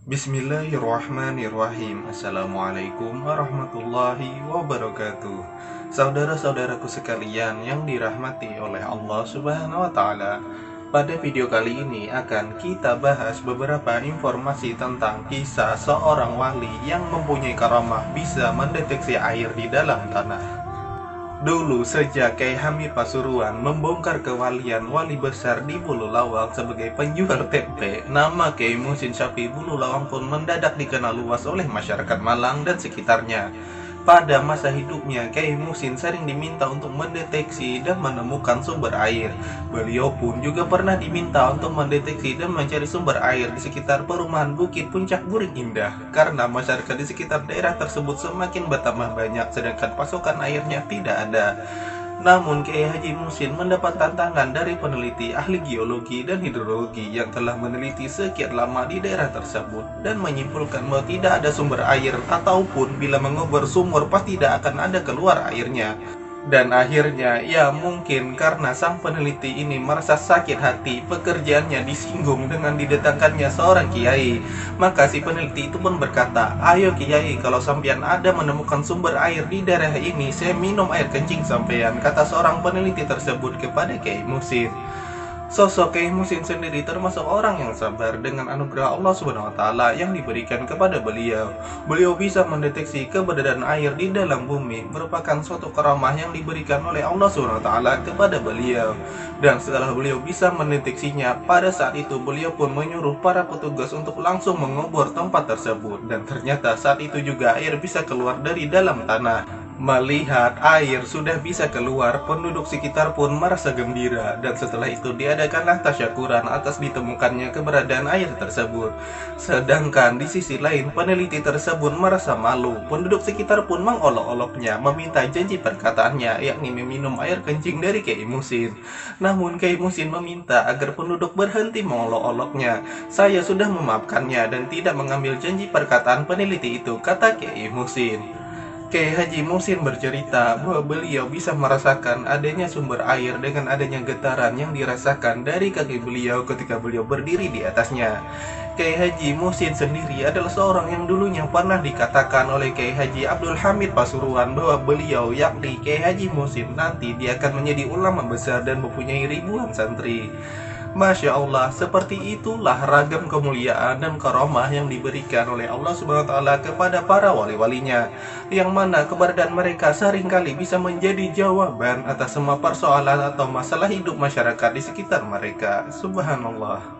Bismillahirrahmanirrahim. Assalamualaikum warahmatullahi wabarakatuh. Saudara-saudaraku sekalian yang dirahmati oleh Allah Subhanahu wa Ta'ala, pada video kali ini akan kita bahas beberapa informasi tentang kisah seorang wali yang mempunyai karamah bisa mendeteksi air di dalam tanah. Dulu sejak Kyai Hamid Pasuruan membongkar kewalian wali besar di Bulu Lawang sebagai penjual tempe, nama Kyai Muhsin Syafi'i Bulu Lawang pun mendadak dikenal luas oleh masyarakat Malang dan sekitarnya. Pada masa hidupnya, Kyai Muhsin sering diminta untuk mendeteksi dan menemukan sumber air. Beliau pun juga pernah diminta untuk mendeteksi dan mencari sumber air di sekitar perumahan Bukit Puncak Buring Indah, karena masyarakat di sekitar daerah tersebut semakin bertambah banyak, sedangkan pasokan airnya tidak ada. Namun Kyai Haji Muhsin mendapat tantangan dari peneliti ahli geologi dan hidrologi yang telah meneliti sekian lama di daerah tersebut dan menyimpulkan bahwa tidak ada sumber air, ataupun bila mengubur sumur pasti tidak akan ada keluar airnya. Dan akhirnya, ya mungkin karena sang peneliti ini merasa sakit hati pekerjaannya disinggung dengan didatangkannya seorang kiai, maka si peneliti itu pun berkata, "Ayo kiai, kalau sampean ada menemukan sumber air di daerah ini, saya minum air kencing sampean," kata seorang peneliti tersebut kepada Kyai Muhsin. Sosok Kyai Muhsin sendiri termasuk orang yang sabar dengan anugerah Allah Subhanahu wa Ta'ala yang diberikan kepada beliau. Beliau bisa mendeteksi keberadaan air di dalam bumi, merupakan suatu karamah yang diberikan oleh Allah Subhanahu wa Ta'ala kepada beliau. Dan setelah beliau bisa mendeteksinya, pada saat itu beliau pun menyuruh para petugas untuk langsung mengubur tempat tersebut, dan ternyata saat itu juga air bisa keluar dari dalam tanah. Melihat air sudah bisa keluar, penduduk sekitar pun merasa gembira, dan setelah itu diadakanlah tasyakuran atas ditemukannya keberadaan air tersebut. Sedangkan di sisi lain, peneliti tersebut merasa malu. Penduduk sekitar pun mengolok-oloknya, meminta janji perkataannya, yakni meminum air kencing dari Kyai Muhsin. Namun Kyai Muhsin meminta agar penduduk berhenti mengolok-oloknya. "Saya sudah memaafkannya dan tidak mengambil janji perkataan peneliti itu," kata Kyai Muhsin. Kyai Haji Muhsin bercerita bahwa beliau bisa merasakan adanya sumber air dengan adanya getaran yang dirasakan dari kaki beliau ketika beliau berdiri di atasnya. Kyai Haji Muhsin sendiri adalah seorang yang dulunya pernah dikatakan oleh Kyai Haji Abdul Hamid Pasuruan bahwa beliau, yakni Kyai Haji Muhsin, nanti dia akan menjadi ulama besar dan mempunyai ribuan santri. Masya Allah, seperti itulah ragam kemuliaan dan karamah yang diberikan oleh Allah Subhanahu wa Ta'ala kepada para wali-walinya, yang mana keberadaan mereka seringkali bisa menjadi jawaban atas semua persoalan atau masalah hidup masyarakat di sekitar mereka. Subhanallah.